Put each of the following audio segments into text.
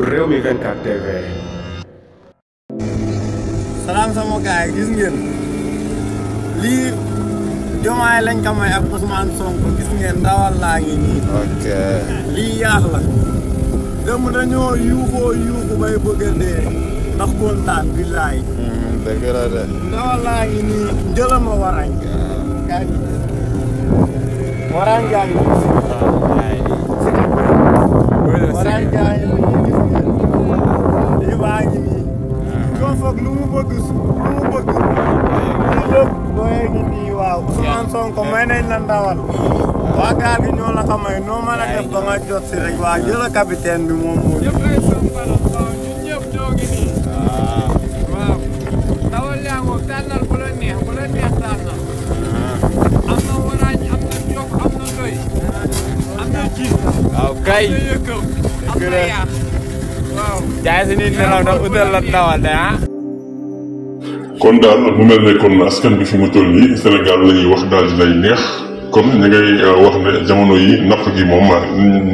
Rewmi 24 TV. salaam sama gaay gis ngeen lii Diomaye lañ ko may ak Ousmane Sonko gis ngeen ndawal laa ngi nii. ok lii yaax la. dem dañoo yuuxu bay bëgg a dee ndax kontaan billaay. dëgg la de. ndawal laa ngi nii njëlal ma warañ. gaa ngi warañ gaa ngi warañ gaa ngi gis ngeen lii baa ngi nii. soo foog lu mu bëgg lii lépp booyee ngi nii waaw Ousmane Sonko may nañ la ndawal waa gaal gi ñoo la ko may noo mën a def ba nga jot si rek waa jëla capitaine bi moom moo ñëpp ay sompala waaw ñun ñëpp ñoo ngi nii waaw ndawal yaa ngoog tànnal bu la neex tànnal am na waraañ am na jok am na doy am na ji waaw kay am na yëkkëw am na yaax waaw jaay si nit nelaw na utal la ndawal de ah. kon daal mu mel ne kon askan bi fi mu toll nii Sénégal la ñuy wax daal di lay neex kon ña ngay wax ne jamono yi napp gi moom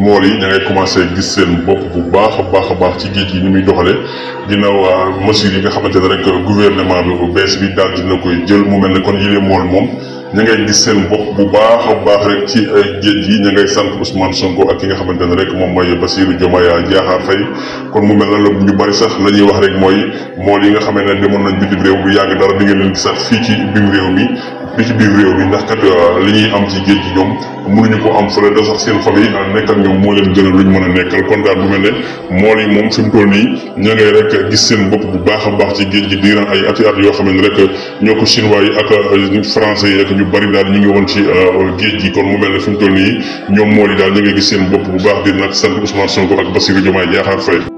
mool yi ña ngay commencé gis seen bopp bu baax a baax ci géej gi ni muy doxalee ginnaaw mesures yi nga xamante ne rek gouvernement bi bu bees bi daal dina koy jël mu mel ne kon yile mool moom ña ngay gis seen bopp bu baax rek ci géej gi ña ngay sant Ousmane Sonko ak ki nga xamante ne rek moom mooy Bassirou Diomaye Diakhar Faye kon mu mel ne ñu bari sax la ñuy wax rek mooy mool yi nga xamante ne demoon nañ bitim réew bu yàgg dara di ngeen leen gisaat fii ci biir réew mi ndax kat li ñuy am ci géej gi ñoom mënuñu ko am fële da sax seen famille nekk ak ñoom moo leen gën a luñ mën a nekkal kon daal bu mel ne mool yi moom fi mu toll nii ña ngay rek gis seen bopp bu baax a baax ci géej gi diiran ay ati at yoo xam ne rek ñoo ko chinois yi ak français yi ak ñu bari daal ñu ngi woon ci géej gi kon mu mel ne fi mu toll nii ñoom mool yi daal ñu ngi gis seen bopp bu baax di nag sant Ousmane Sonko ak Bassirou Diomaye Diakhar Faye